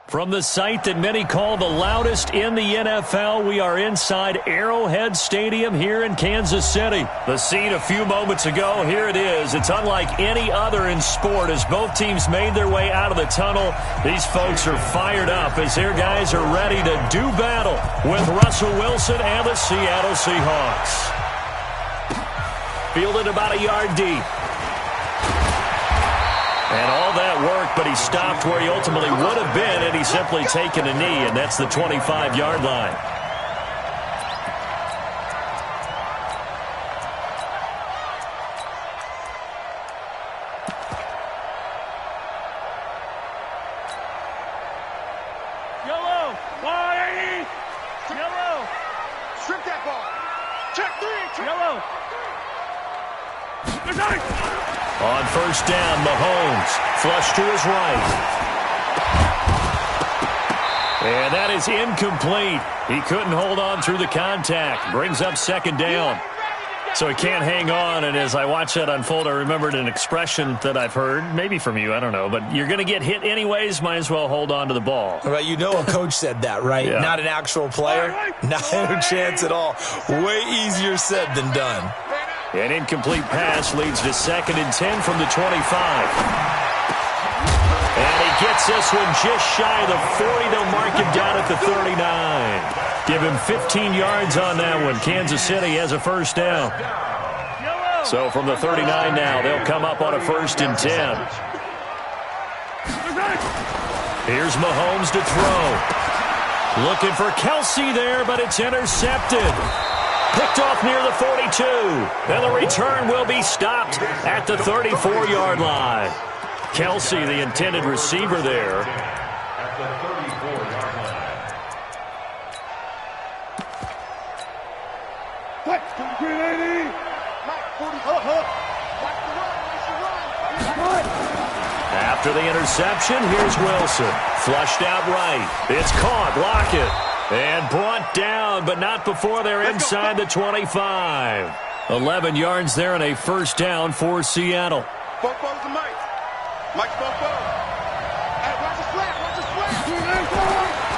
From the site that many call the loudest in the NFL, we are inside Arrowhead Stadium here in Kansas City. The scene a few moments ago, here it is. It's unlike any other in sport as both teams made their way out of the tunnel. These folks are fired up as their guys are ready to do battle with Russell Wilson and the Seattle Seahawks. Fielded about a yard deep. And all that worked, but he stopped where he ultimately would have been had he simply taken a knee, and that's the 25-yard line. Yellow, 180, yellow, strip that ball, check three, yellow. On first down, Mahomes, flush to his right. And that is incomplete. He couldn't hold on through the contact. Brings up second down. So he can't hang on, and as I watch that unfold, I remembered an expression that I've heard, maybe from you, I don't know, but you're going to get hit anyways, might as well hold on to the ball. Right, you know a coach said that, right? Yeah. Not an actual player. Not a chance at all. Way easier said than done. An incomplete pass leads to 2nd and 10 from the 25. And he gets this one just shy of the 40. They'll mark him down at the 39. Give him 15 yards on that one. Kansas City has a first down. So from the 39 now, they'll come up on a 1st and 10. Here's Mahomes to throw. Looking for Kelsey there, but it's intercepted. Picked off near the 42. And the return will be stopped at the 34-yard line. Kelsey, the intended receiver there. At the 34-yard line. What? 380. After the interception, here's Wilson. Flushed out right. It's caught. Lockett. And brought down, but not before they're inside the 25. 11 yards there and a first down for Seattle. Bofo's to Mike. Mike's Bofo. Hey, watch the slap, watch the slap.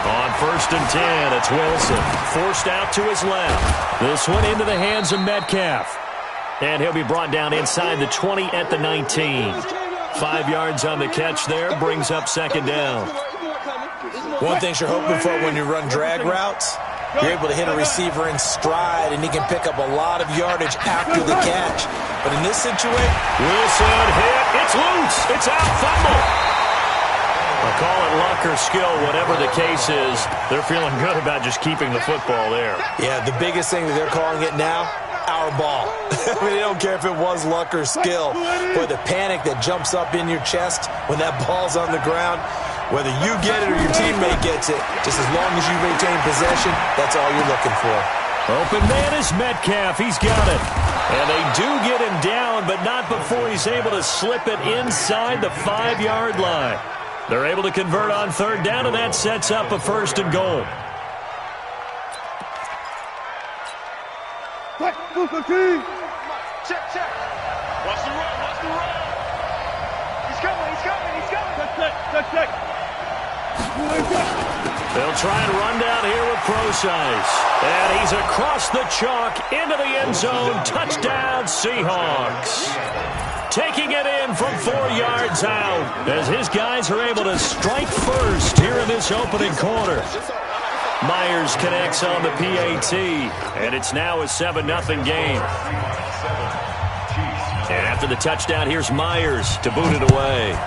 On 1st and 10, it's Wilson. Forced out to his left. This one into the hands of Metcalf. And he'll be brought down inside the 20 at the 19. 5 yards on the catch there, brings up 2nd down. One thing you're hoping for when you run drag routes, you're able to hit a receiver in stride, and he can pick up a lot of yardage after the catch. But in this situation, Wilson hit. It's loose. It's out. Fumble. I'll call it luck or skill, whatever the case is. They're feeling good about just keeping the football there. yeah, the biggest thing that they're calling it now, our ball. I mean, they don't care if it was luck or skill. Boy, the panic that jumps up in your chest when that ball's on the ground, whether you get it or your teammate gets it, just as long as you maintain possession, that's all you're looking for. Open man is Metcalf. He's got it. And they do get him down, but not before he's able to slip it inside the 5-yard line. They're able to convert on 3rd down, and that sets up a 1st and goal. Check, check. Watch the run, watch the run. He's coming, he's coming, he's coming. Check, check. They'll try and run down here with Procise. And he's across the chalk into the end zone. Touchdown, Seahawks. Taking it in from 4 yards out as his guys are able to strike first here in this opening quarter. Myers connects on the PAT, and it's now a 7-0 game. And after the touchdown, here's Myers to boot it away.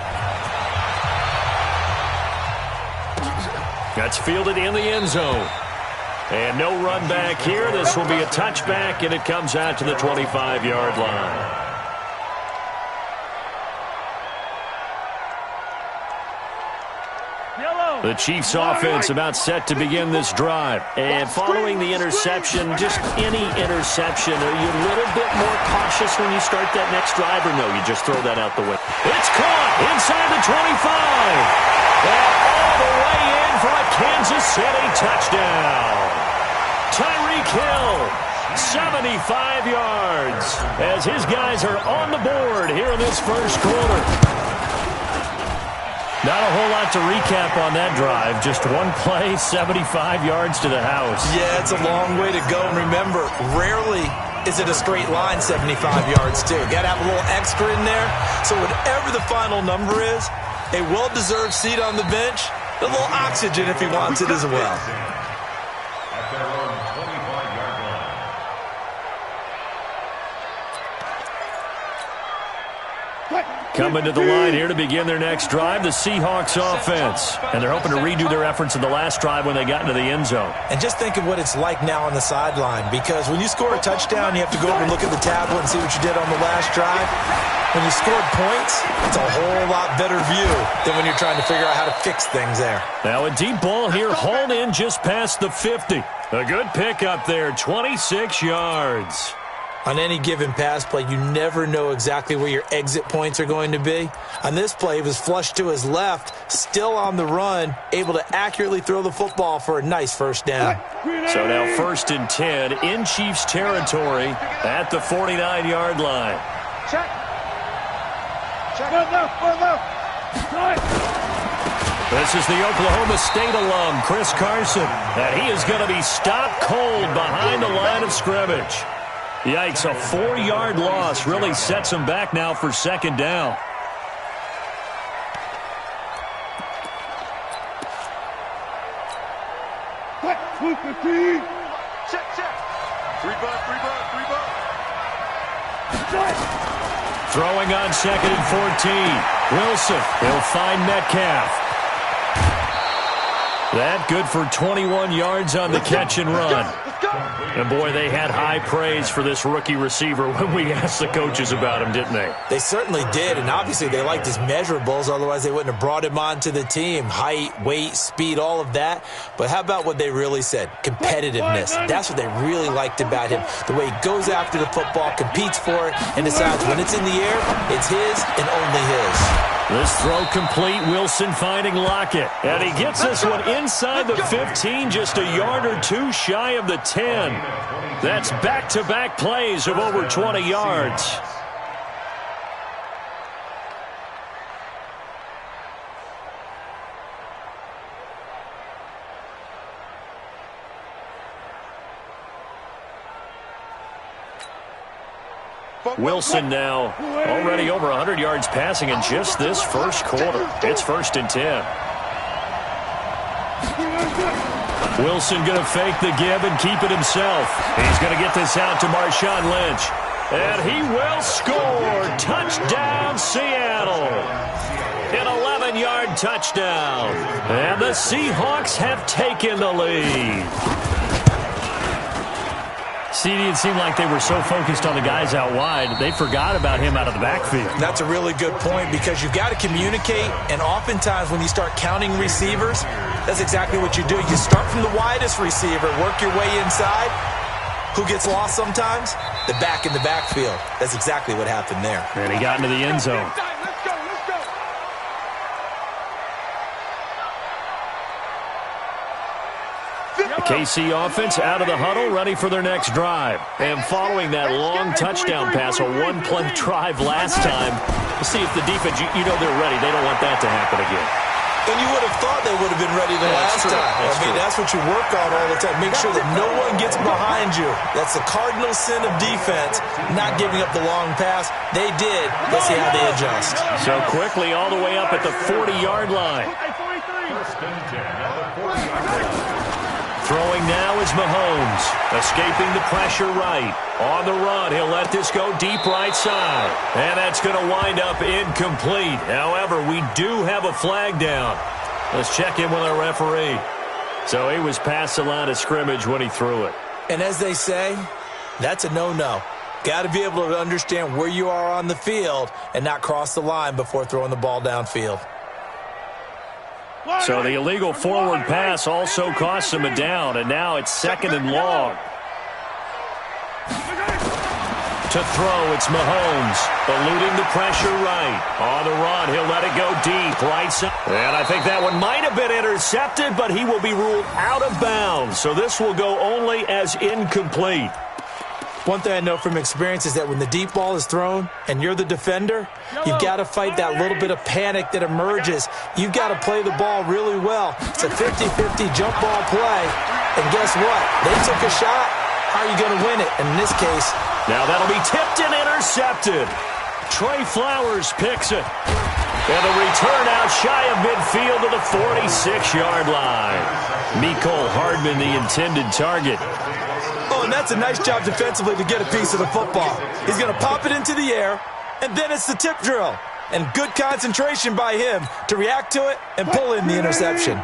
That's fielded in the end zone. And no run back here. This will be a touchback, and it comes out to the 25-yard line. The Chiefs offense about set to begin this drive. And following the interception, just any interception, are you a little bit more cautious when you start that next drive, or no, you just throw that out the window? It's caught inside the 25. And all the way in for a Kansas City touchdown. Tyreek Hill, 75 yards, as his guys are on the board here in this first quarter. Not a whole lot to recap on that drive. Just one play, 75 yards to the house. Yeah, it's a long way to go. And remember, rarely is it a straight line 75 yards, too. Got to have a little extra in there. So whatever the final number is, a well-deserved seat on the bench, a little oxygen if he wants it as well. At their own 25-yard line. Coming to the line here to begin their next drive, the Seahawks offense. And they're hoping to redo their efforts in the last drive when they got into the end zone. And just think of what it's like now on the sideline, because when you score a touchdown, you have to go over and look at the tablet and see what you did on the last drive. When you scored points, it's a whole lot better view than when you're trying to figure out how to fix things there. Now a deep ball here, hauled in just past the 50. A good pickup there, 26 yards. On any given pass play, you never know exactly where your exit points are going to be. On this play, it was flushed to his left, still on the run, able to accurately throw the football for a nice first down. So now 1st and 10 in Chiefs territory at the 49-yard line. Check. Check. Left. This is the Oklahoma State alum, Chris Carson, and he is going to be stopped cold behind the line of scrimmage. Yikes, a 4-yard loss really sets him back now for 2nd down. Check. 3 buck. Throwing on 2nd and 14. Wilson, he'll find Metcalf. That good for 21 yards on the catch and run. And, boy, they had high praise for this rookie receiver when we asked the coaches about him, didn't they? They certainly did, and obviously they liked his measurables, otherwise they wouldn't have brought him onto the team. Height, weight, speed, all of that. But how about what they really said? Competitiveness. That's what they really liked about him. The way he goes after the football, competes for it, and decides when it's in the air, it's his and only his. This throw complete, Wilson finding Lockett. And he gets this one inside the 15, just a yard or two shy of the 10. That's back-to-back plays of over 20 yards. Wilson now already over 100 yards passing in just this first quarter. It's 1st and 10. Wilson going to fake the give and keep it himself. He's going to get this out to Marshawn Lynch. And he will score. Touchdown, Seattle. An 11-yard touchdown. And the Seahawks have taken the lead. CD, it seemed like they were so focused on the guys out wide, they forgot about him out of the backfield. That's a really good point, because you've got to communicate, and oftentimes when you start counting receivers, that's exactly what you do. You start from the widest receiver, work your way inside. Who gets lost sometimes? The back in the backfield. That's exactly what happened there. And he got into the end zone. KC offense out of the huddle, ready for their next drive. And following that long touchdown pass, a one-play drive last time, we'll see if the defense, you know they're ready. They don't want that to happen again. And you would have thought they would have been ready the last time. That's what you work on all the time. Make sure that no one gets behind you. That's the cardinal sin of defense, not giving up the long pass. They did. Let's see how they adjust. So quickly all the way up at the 40-yard line. Throwing now is Mahomes, escaping the pressure right. On the run, he'll let this go deep right side. And that's going to wind up incomplete. However, we do have a flag down. Let's check in with our referee. So he was past the line of scrimmage when he threw it. And as they say, that's a no-no. Got to be able to understand where you are on the field and not cross the line before throwing the ball downfield. So the illegal forward pass also costs him a down, and now it's 2nd and long. To throw, it's Mahomes, eluding the pressure right. On the run, he'll let it go deep, right side. And I think that one might have been intercepted, but he will be ruled out of bounds. So this will go only as incomplete. One thing I know from experience is that when the deep ball is thrown and you're the defender, you've got to fight that little bit of panic that emerges. You've got to play the ball really well. It's a 50-50 jump ball play. And guess what? They took a shot. How are you going to win it? And in this case, now that'll be tipped and intercepted. Trey Flowers picks it. And the return out shy of midfield to the 46-yard line. Mecole Hardman, the intended target. Oh, and that's a nice job defensively to get a piece of the football. He's going to pop it into the air, and then it's the tip drill. And good concentration by him to react to it and pull in the interception.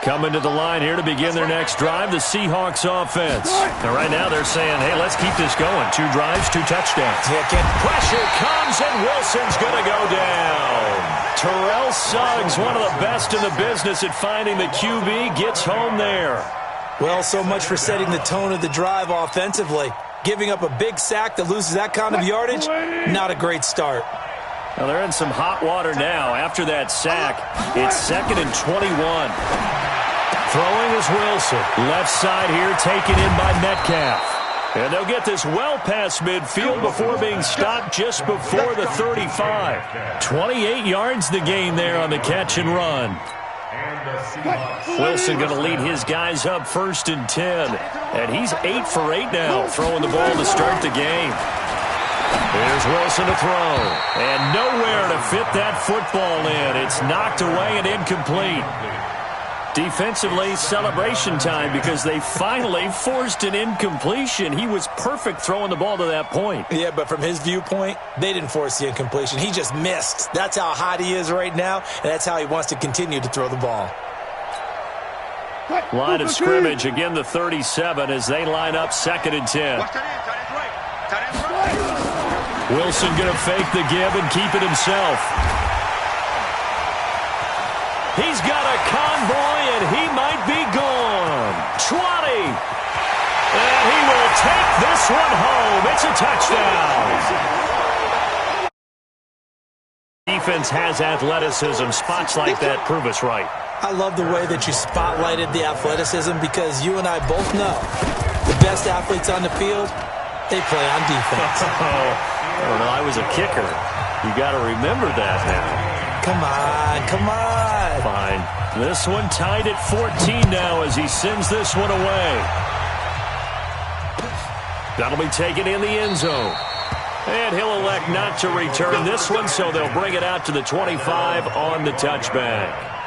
Coming to the line here to begin their next drive, the Seahawks offense. And right now they're saying, hey, let's keep this going. 2 drives, 2 touchdowns. Pressure comes, and Wilson's going to go down. Terrell Suggs, one of the best in the business at finding the QB, gets home there. Well, so much for setting the tone of the drive offensively. Giving up a big sack that loses that kind of yardage, not a great start. Well, they're in some hot water now. After that sack, it's 2nd and 21. Throwing is Wilson. Left side here taken in by Metcalf. And they'll get this well past midfield before being stopped just before the 35. 28 yards the gain there on the catch and run. Wilson going to lead his guys up 1st and 10. And he's 8 for 8 now, throwing the ball to start the game. Here's Wilson to throw. And nowhere to fit that football in. It's knocked away and incomplete. Defensively, celebration time because they finally forced an incompletion. He was perfect throwing the ball to that point. Yeah, but from his viewpoint, they didn't force the incompletion. He just missed. That's how hot he is right now, and that's how he wants to continue to throw the ball. Line of scrimmage, again the 37 as they line up 2nd and 10. Wilson going to fake the give and keep it himself. He's got a convoy, and he might be gone. 20. And he will take this one home. It's a touchdown. Defense has athleticism. Spots like that prove us right. I love the way that you spotlighted the athleticism because you and I both know the best athletes on the field, they play on defense. I don't know. I was a kicker. You got to remember that now. Come on, come on. Fine. This one tied at 14 now as he sends this one away. That'll be taken in the end zone. And he'll elect not to return this one, so they'll bring it out to the 25 on the touchback.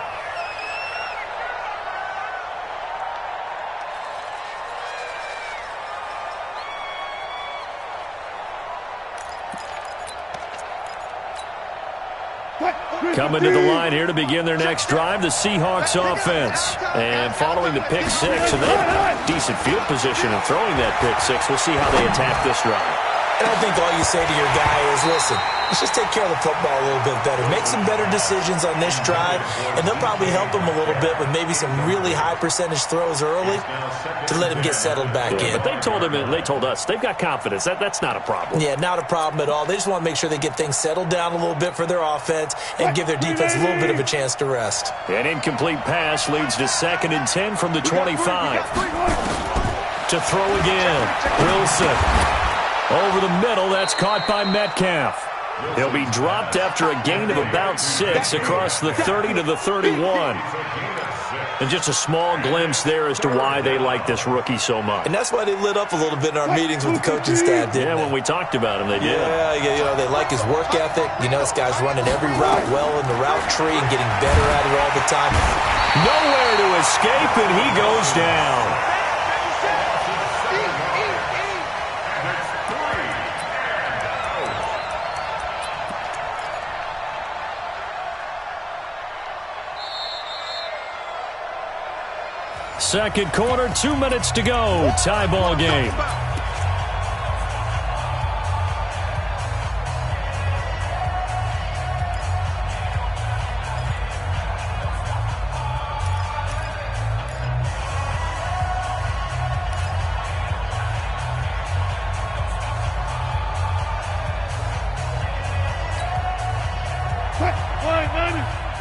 Coming to the line here to begin their next drive, the Seahawks offense. And following the pick 6, and they have decent field position and throwing that pick 6. We'll see how they attack this drive. And I think all you say to your guy is, listen, let's just take care of the football a little bit better. Make some better decisions on this drive, and they'll probably help him a little bit with maybe some really high percentage throws early to let him get settled back in. But they told him, and they told us, they've got confidence. That's not a problem. Yeah, not a problem at all. They just want to make sure they get things settled down a little bit for their offense and give their defense a little bit of a chance to rest. An incomplete pass leads to 2nd and 10 from the 25. To throw again. Wilson. Over the middle, that's caught by Metcalf. He'll be dropped after a gain of about 6 across the 30 to the 31. And just a small glimpse there as to why they like this rookie so much. And that's why they lit up a little bit in our meetings with the coaching staff, didn't they? When we talked about him, they did. Yeah, you know, they like his work ethic. You know, this guy's running every route well in the route tree and getting better at it all the time. Nowhere to escape, and he goes down. Second quarter, 2 minutes to go. Tie ball game.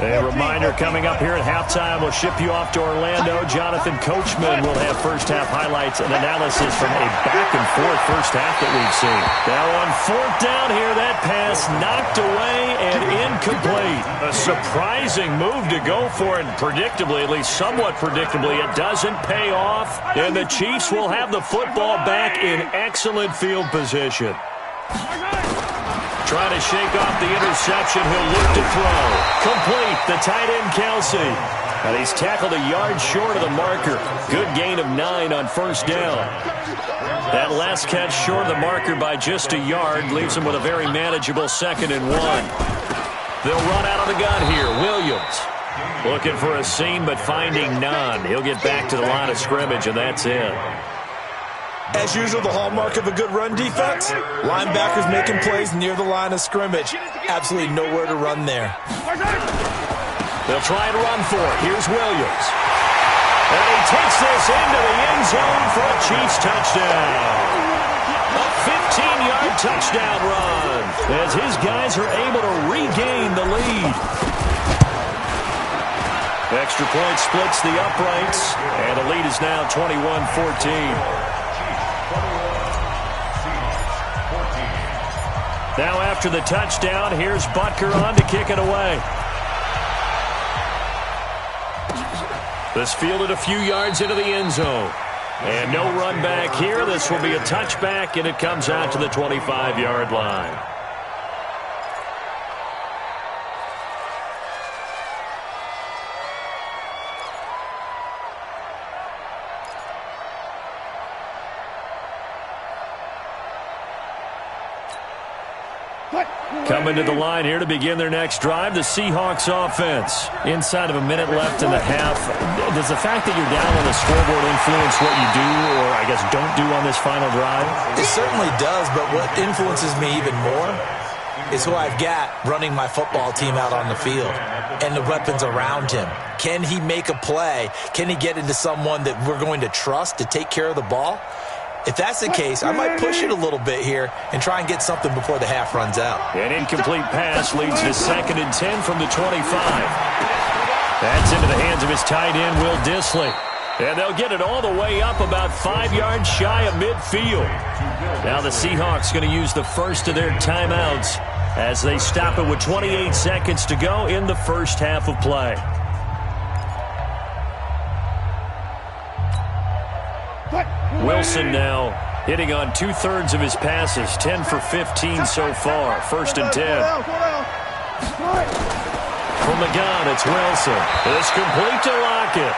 A reminder coming up here at halftime. We'll ship you off to Orlando. Jonathan Coachman will have first-half highlights and analysis from a back-and-forth first half that we've seen. Now on fourth down here, that pass knocked away and incomplete. A surprising move to go for it. Predictably, at least somewhat predictably, it doesn't pay off. And the Chiefs will have the football back in excellent field position. Trying to shake off the interception. He'll look to throw. Complete. The tight end, Kelsey. And he's tackled a yard short of the marker. Good gain of 9 on first down. That last catch short of the marker by just a yard leaves him with a very manageable 2nd and 1. They'll run out of the gun here. Williams looking for a seam but finding none. He'll get back to the line of scrimmage, and that's it. As usual, the hallmark of a good run defense, linebackers making plays near the line of scrimmage. Absolutely nowhere to run there. They'll try and run for it. Here's Williams. And he takes this into the end zone for a Chiefs touchdown. A 15-yard touchdown run as his guys are able to regain the lead. Extra point splits the uprights, and the lead is now 21-14. Now after the touchdown, here's Butker on to kick it away. This fielded a few yards into the end zone. And no run back here. This will be a touchback, and it comes out to the 25-yard line. Coming to the line here to begin their next drive, the Seahawks offense. Inside of a minute left in the half. Does the fact that you're down on the scoreboard influence what you do, or I guess don't do on this final drive? It certainly does, but what influences me even more is who I've got running my football team out on the field and the weapons around him. Can he make a play? Can he get into someone that we're going to trust to take care of the ball? If that's the case, I might push it a little bit here and try and get something before the half runs out. An incomplete pass leads to 2nd and 10 from the 25. That's into the hands of his tight end, Will Dissly. And they'll get it all the way up about 5 yards shy of midfield. Now the Seahawks going to use the first of their timeouts as they stop it with 28 seconds to go in the first half of play. Wilson now hitting on 2/3 of his passes, 10 for 15 so far. 1st and 10. From the gun, it's Wilson. It's complete to Lockett.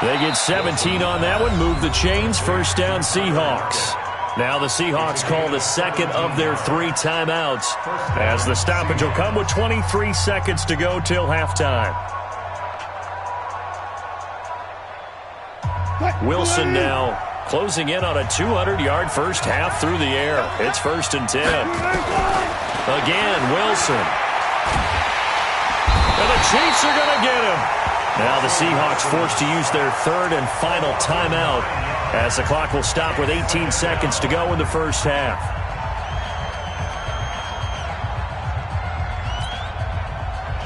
They get 17 on that one, move the chains, 1st down Seahawks. Now the Seahawks call the 2nd of their 3 timeouts as the stoppage will come with 23 seconds to go till halftime. Wilson now closing in on a 200-yard first half through the air. It's 1st and 10. Again, Wilson. And the Chiefs are going to get him. Now the Seahawks forced to use their 3rd and final timeout as the clock will stop with 18 seconds to go in the first half.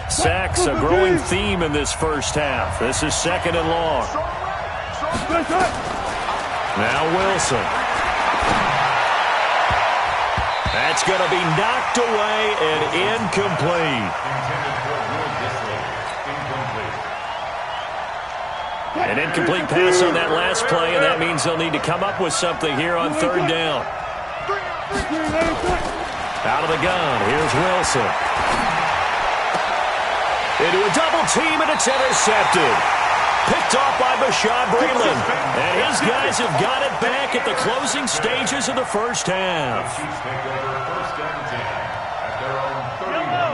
Sacks, a growing theme in this first half. This is 2nd and long. Now Wilson. That's going to be knocked away and incomplete. An incomplete pass on that last play, and that means they'll need to come up with something here on 3rd down. Out of the gun, here's Wilson. Into a double team, and it's intercepted. Picked off by Bashaud Breeland. And his guys have got it back at the closing stages of the first half.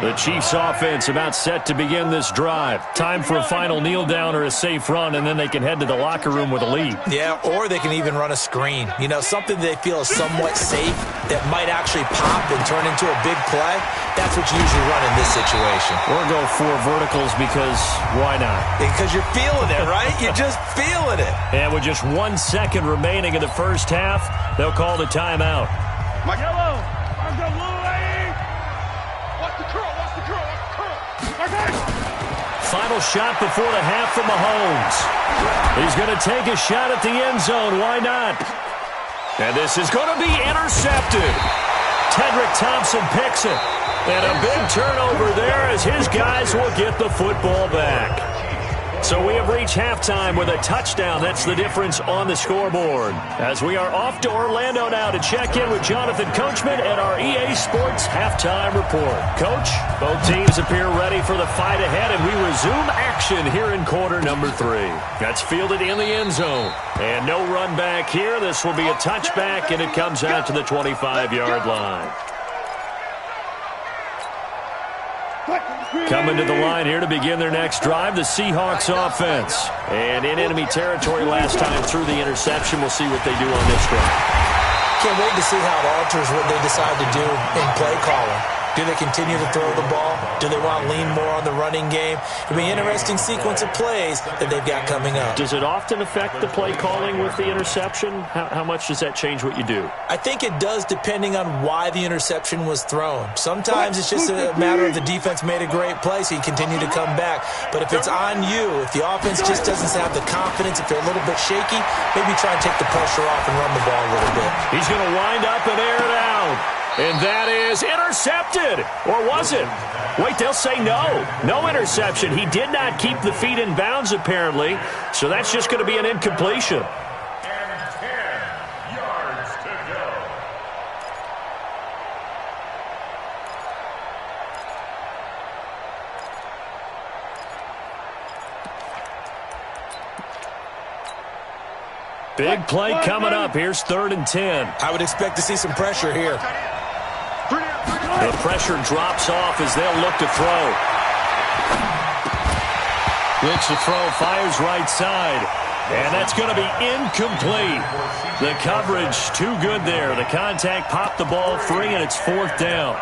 The Chiefs offense about set to begin this drive. Time for a final kneel down or a safe run, and then they can head to the locker room with a lead. Yeah, or they can even run a screen. You know, something they feel is somewhat safe that might actually pop and turn into a big play. That's what you usually run in this situation. Or go 4 verticals because why not? Because you're feeling it, right? You're just feeling it. And with just 1 second remaining in the first half, they'll call the timeout. Mike. Yellow. Mark the blue lane. Watch the curl. Watch the curl. Watch the curl. final shot before the half from Mahomes. He's going to take a shot at the end zone. Why not? And this is going to be intercepted. Tedrick Thompson picks it. And a big turnover there as his guys will get the football back. So we have reached halftime with a touchdown. That's the difference on the scoreboard. As we are off to Orlando now to check in with Jonathan Coachman and our EA Sports Halftime Report. Coach, both teams appear ready for the fight ahead, and we resume action here in quarter number 3. That's fielded in the end zone. And no run back here. This will be a touchback, and it comes out to the 25-yard line. Coming to the line here to begin their next drive, the Seahawks offense. And in enemy territory last time through the interception. We'll see what they do on this drive. Can't wait to see how it alters what they decide to do in play calling. Do they continue to throw the ball? Do they want to lean more on the running game? It'll be an interesting sequence of plays that they've got coming up. Does it often affect the play calling with the interception? How much does that change what you do? I think it does depending on why the interception was thrown. Sometimes it's just a matter of the defense made a great play, so you continue to come back. But if it's on you, if the offense just doesn't have the confidence, if they're a little bit shaky, maybe try and take the pressure off and run the ball a little bit. He's going to wind up and air it out. And that is intercepted. Or was it? Wait, they'll say no. No interception. He did not keep the feet in bounds, apparently. So that's just going to be an incompletion. And 10 yards to go. Big play coming up. Here's 3rd and 10. I would expect to see some pressure here. The pressure drops off as they'll look to throw. Looks to throw, fires right side. And that's going to be incomplete. The coverage too good there. The contact popped the ball free, and it's 4th down.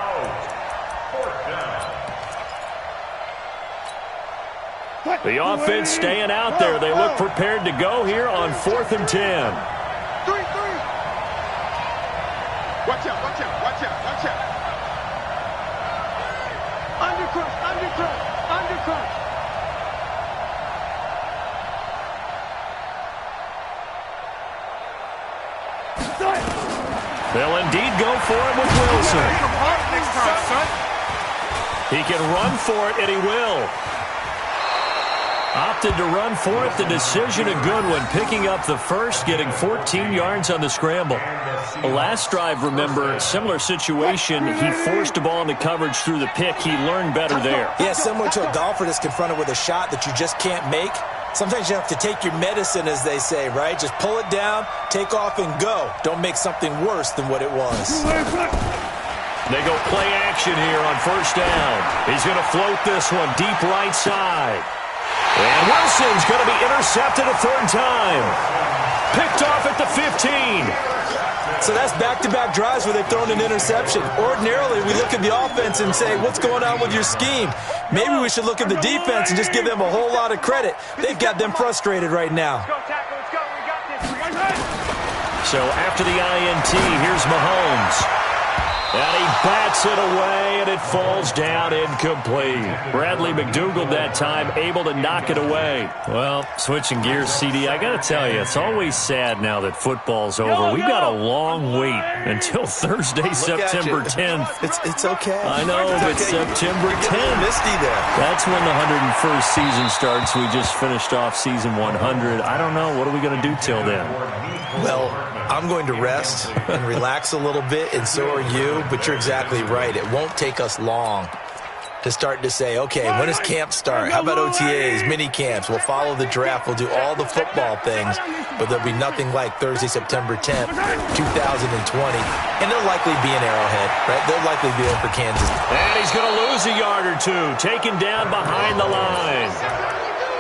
The offense staying out there. They look prepared to go here on 4th and 10. 3. Watch out, watch out, watch out, watch out. Undercut. They'll indeed go for it with Wilson. He can run for it, and he will. Opted to run for it. The decision a good one. Picking up the first, getting 14 yards on the scramble. The last drive, remember, similar situation. He forced the ball into coverage through the pick. He learned better there. Yeah, similar to a golfer that's confronted with a shot that you just can't make. Sometimes you have to take your medicine, as they say, right? Just pull it down, take off, and go. Don't make something worse than what it was. They go play action here on 1st down. He's going to float this one deep right side. And Wilson's going to be intercepted a 3rd time. Picked off at the 15. So that's back-to-back drives where they've thrown an interception. Ordinarily, we look at the offense and say, what's going on with your scheme? Maybe we should look at the defense and just give them a whole lot of credit. They've got them frustrated right now. So after the INT, here's Mahomes. And he bats it away, and it falls down incomplete. Bradley McDougald that time able to knock it away. Well, switching gears, CD, I got to tell you, it's always sad now that football's over. We've got a long wait until Thursday, September 10th. It's okay. I know, but September 10th. Misty there. That's when the 101st season starts. We just finished off season 100. I don't know. What are we going to do till then? Well, I'm going to rest and relax a little bit, and so are you, but you're exactly right. It won't take us long to start to say, okay, when does camp start? How about OTAs, mini camps? We'll follow the draft. We'll do all the football things, but there'll be nothing like Thursday, September 10th, 2020, and it'll likely be an Arrowhead, right? They'll likely be there for Kansas. And he's going to lose a yard or two, taken down behind the line.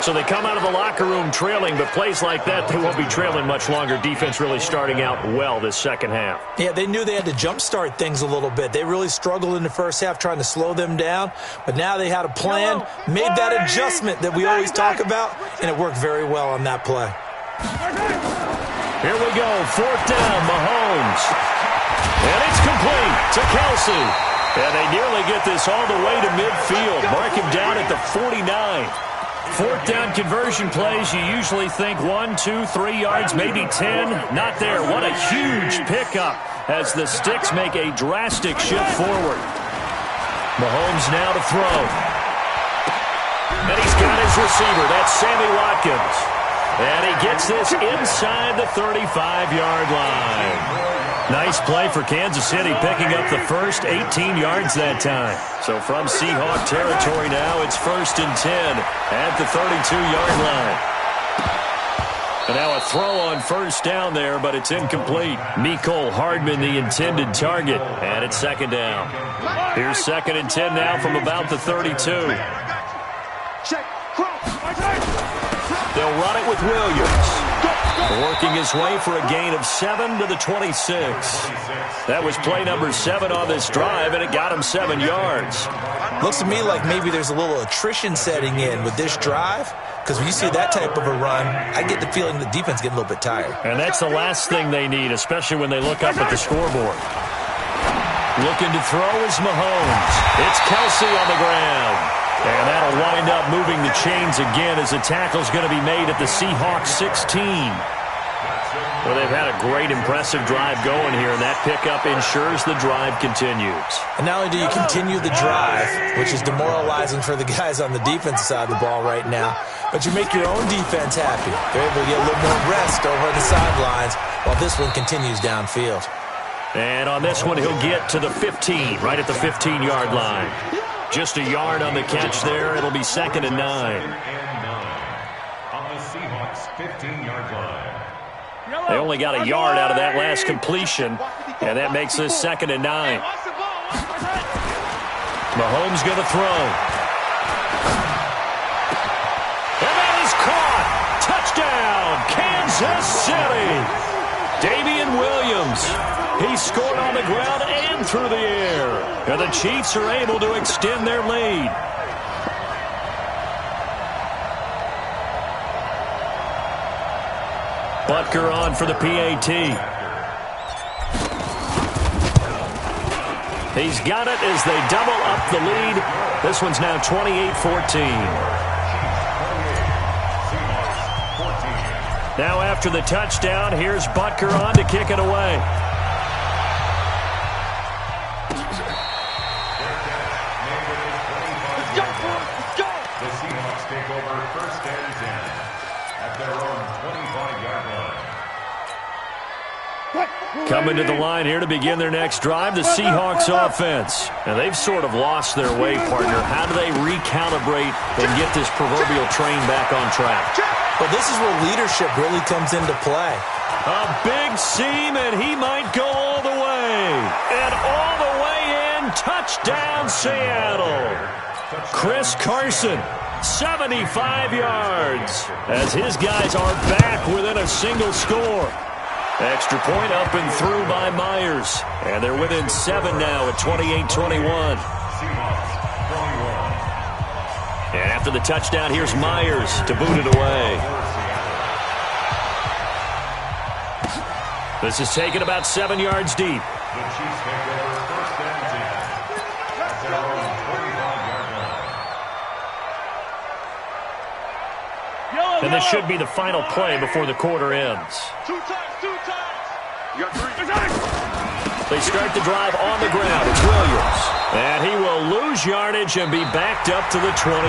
So they come out of the locker room trailing, but plays like that, they won't be trailing much longer. Defense really starting out well this second half. Yeah, they knew they had to jumpstart things a little bit. They really struggled in the first half trying to slow them down, but now they had a plan, made that adjustment that we always talk about, and it worked very well on that play. Here we go, 4th down, Mahomes. And it's complete to Kelsey. And they nearly get this all the way to midfield. Mark him down at the 49. Fourth down conversion plays, you usually think 1, 2, 3 yards, maybe 10. Not there. What a huge pickup as the Sticks make a drastic shift forward. Mahomes now to throw. And he's got his receiver. That's Sammy Watkins. And he gets this inside the 35-yard line. Nice play for Kansas City, picking up the first 18 yards that time. So from Seahawk territory now, it's 1st and 10 at the 32-yard line. And now a throw on first down there, but it's incomplete. Mecole Hardman, the intended target, and it's 2nd down. Here's 2nd and 10 now from about the 32. They'll run it with Williams. Working his way for a gain of 7 to the 26. That was play number 7 on this drive, and it got him 7 yards. Looks to me like maybe there's a little attrition setting in with this drive, because when you see that type of a run, I get the feeling the defense getting a little bit tired. And that's the last thing they need, especially when they look up at the scoreboard. Looking to throw is Mahomes. It's Kelsey on the ground. And that'll wind up moving the chains again as the tackle's going to be made at the Seahawks 16. Well, they've had a great, impressive drive going here, and that pickup ensures the drive continues. And not only do you continue the drive, which is demoralizing for the guys on the defensive side of the ball right now, but you make your own defense happy. They're able to get a little more rest over the sidelines while this one continues downfield. And on this one, he'll get to the 15, right at the 15-yard line. Just a yard on the catch there. It'll be 2nd and 9. On the Seahawks 15-yard line. They only got a yard out of that last completion, and that makes this 2nd and 9. Mahomes going to throw. And that is caught. Touchdown, Kansas City. Damian Williams. He scored on the ground and through the air. And the Chiefs are able to extend their lead. Butker on for the PAT. He's got it as they double up the lead. This one's now 28-14. Now after the touchdown, here's Butker on to kick it away. Coming to the line here to begin their next drive, the Seahawks offense. And they've sort of lost their way, partner. How do they recalibrate and get this proverbial train back on track? Well, this is where leadership really comes into play. A big seam, and he might go all the way. And all the way in, touchdown Seattle. Chris Carson, 75 yards, as his guys are back within a single score. Extra point up and through by Myers. And they're within 7 now at 28-21. And after the touchdown, here's Myers to boot it away. This is taken about 7 yards deep. The Chiefs take over 1st and 10 at their own 25-yard line. And this should be the final play before the quarter ends. Two times. You got 3. They start the drive on the ground. It's Williams. And he will lose yardage and be backed up to the 24.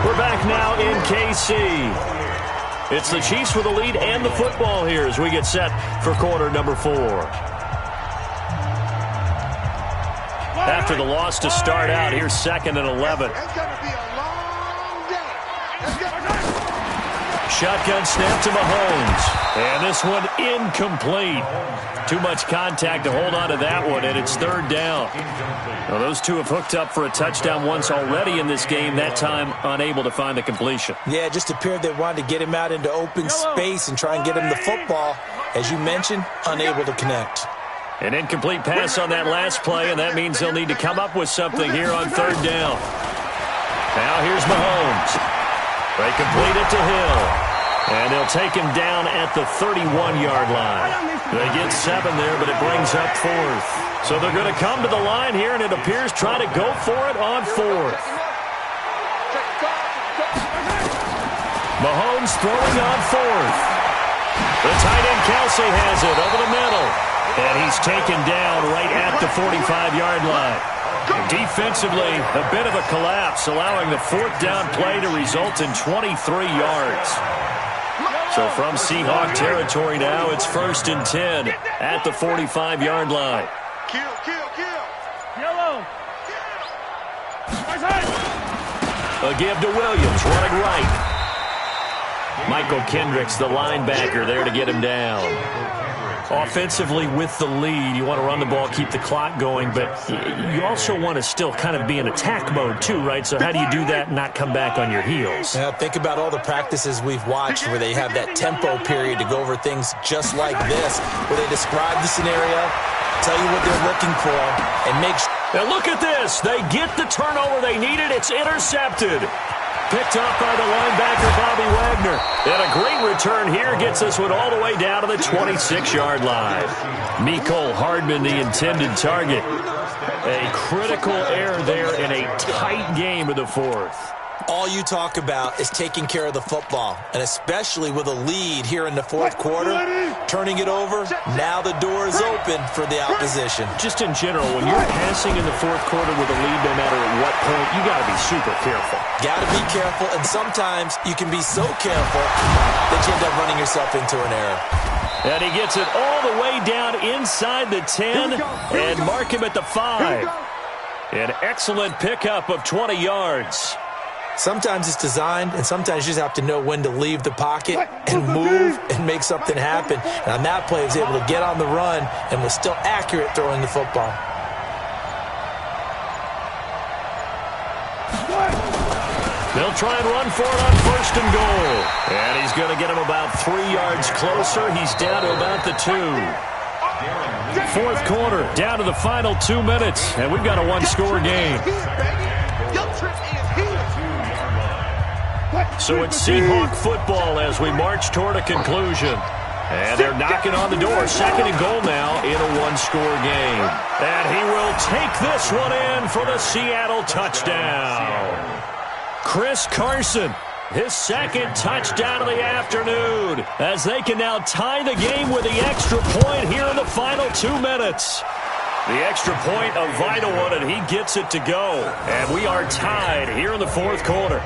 We're back now in KC. It's the Chiefs with the lead and the football here as we get set for quarter number 4. After the loss to start out, here's 2nd and 11. It's going to be a long day. Let's go. Shotgun snap to Mahomes. And this one incomplete. Too much contact to hold on to that one, and it's 3rd down. Now, those two have hooked up for a touchdown once already in this game, that time unable to find the completion. Yeah, it just appeared they wanted to get him out into open space and try and get him the football. As you mentioned, unable to connect. An incomplete pass on that last play, and that means they'll need to come up with something here on 3rd down. Now here's Mahomes. They complete it to Hill. And they'll take him down at the 31-yard line. They get 7 there, but it brings up 4th. So they're going to come to the line here, and it appears try to go for it on 4th. Mahomes throwing on fourth. The tight end Kelsey has it over the middle. And he's taken down right at the 45-yard line. Defensively, a bit of a collapse, allowing the fourth down play to result in 23 yards. So from Seahawk territory now, it's 1st and 10 at the 45-yard line. Kill. Yellow. A give to Williams, running right. Michael Kendricks, the linebacker, there to get him down. Offensively, with the lead, you want to run the ball, keep the clock going, but you also want to still kind of be in attack mode too, right? So how do you do that and not come back on your heels? Yeah, think about all the practices we've watched where they have that tempo period to go over things just like this, where they describe the scenario, tell you what they're looking for, and make sure. Now look at this. They get the turnover they needed. It's intercepted. Picked up by the linebacker, Bobby Wagner. And a great return here gets this one all the way down to the 26-yard line. Mecole Hardman, the intended target. A critical error there in a tight game of the fourth. All you talk about is taking care of the football, and especially with a lead here in the fourth quarter, turning it over, now the door is open for the opposition. Just in general, when you're passing in the fourth quarter with a lead, no matter at what point, you got to be super careful. Got to be careful, and sometimes you can be so careful that you end up running yourself into an error. And he gets it all the way down inside the 10 and mark him at the 5. An excellent pickup of 20 yards. Sometimes it's designed, and sometimes you just have to know when to leave the pocket and move and make something happen. And on that play, he was able to get on the run and was still accurate throwing the football. They'll try and run for it on 1st and goal. And he's going to get him about 3 yards closer. He's down to about the 2. Fourth quarter, down to the final 2 minutes, and we've got a one-score game. So it's Seahawk football as we march toward a conclusion. And they're knocking on the door. 2nd and goal now in a one-score game. And he will take this one in for the Seattle touchdown. Chris Carson, his 2nd touchdown of the afternoon, as they can now tie the game with the extra point here in the final 2 minutes. The extra point, a vital one, and he gets it to go. And we are tied here in the fourth quarter.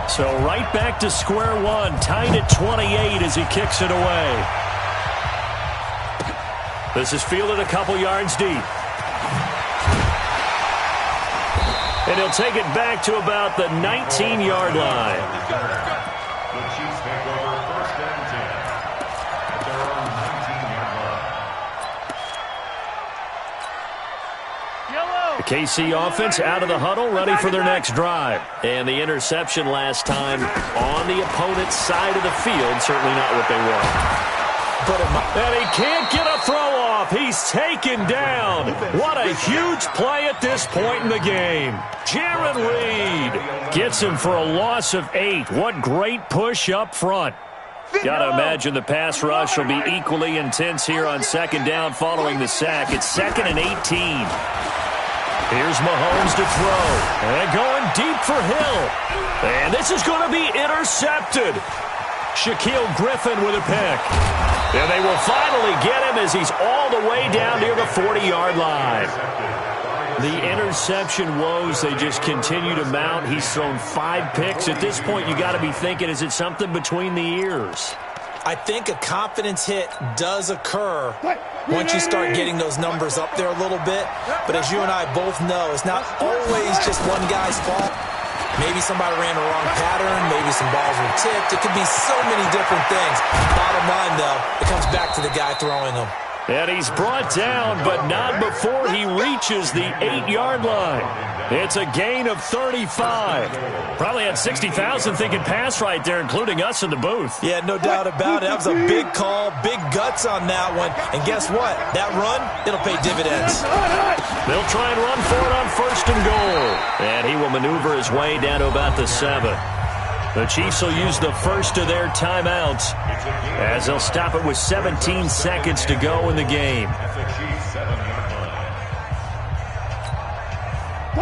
So right back to square one, tied at 28 as he kicks it away. This is fielded a couple yards deep. And he'll take it back to about the 19-yard line. The Chiefs take over 1st and 10. At their own 19-yard line. The KC offense out of the huddle, ready for their next drive. And the interception last time on the opponent's side of the field, certainly not what they want. And he can't get a throw off. He's taken down. What a huge play at this point in the game. Jaron Reed gets him for a loss of 8. What great push up front. Got to imagine the pass rush will be equally intense here on 2nd down following the sack. It's 2nd and 18. Here's Mahomes to throw. And going deep for Hill. And this is going to be intercepted. Shaquille Griffin with a pick. And they will finally get him as he's all the way down near the 40-yard line. The interception woes, they just continue to mount. He's thrown 5 picks. At this point, you got to be thinking, is it something between the ears? I think a confidence hit does occur once you start getting those numbers up there a little bit. But as you and I both know, it's not always just one guy's fault. Maybe somebody ran the wrong pattern. Maybe some balls were tipped. It could be so many different things. Bottom line, though, it comes back to the guy throwing them. And he's brought down, but not before he reaches the 8-yard line. It's a gain of 35. Probably had 60,000 thinking pass right there, including us in the booth. Yeah, no doubt about it. That was a big call, big guts on that one. And guess what? That run, it'll pay dividends. They'll try and run for it on 1st and goal. And he will maneuver his way down to about the 7. The Chiefs will use the first of their timeouts as they'll stop it with 17 seconds to go in the game.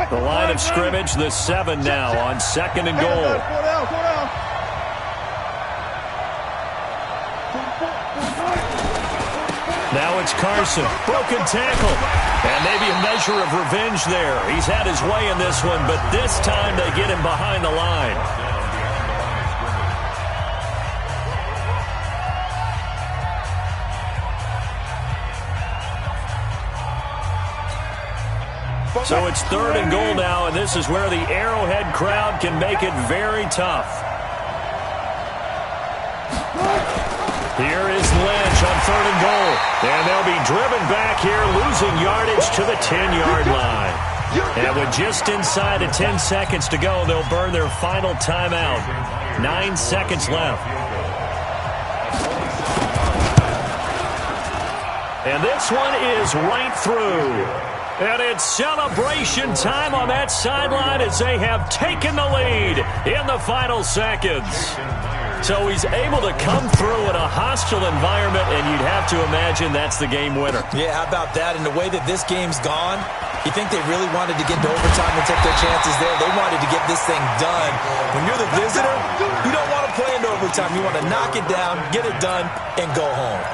The line of scrimmage, the 7 now on 2nd and goal. Now it's Carson. Broken tackle. And maybe a measure of revenge there. He's had his way in this one, but this time they get him behind the line. So it's 3rd and goal now, and this is where the Arrowhead crowd can make it very tough. Here is Lynch on 3rd and goal. And they'll be driven back here, losing yardage to the 10-yard line. And with just inside of 10 seconds to go, they'll burn their final timeout. 9 seconds left. And this one is right through. And it's celebration time on that sideline as they have taken the lead in the final seconds. So he's able to come through in a hostile environment, and you'd have to imagine that's the game winner. Yeah, how about that? And the way that this game's gone, you think they really wanted to get to overtime and take their chances there? They wanted to get this thing done. When you're the visitor, you don't want to play into overtime. You want to knock it down, get it done, and go home.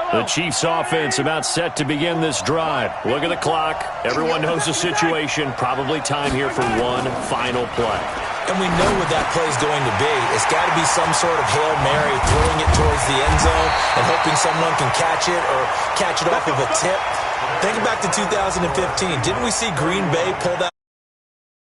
The Chiefs offense about set to begin this drive. Look at the clock. Everyone knows the situation. Probably time here for one final play. And we know what that play is going to be. It's got to be some sort of Hail Mary, throwing it towards the end zone and hoping someone can catch it or catch it off of a tip. Think back to 2015. Didn't we see Green Bay pull that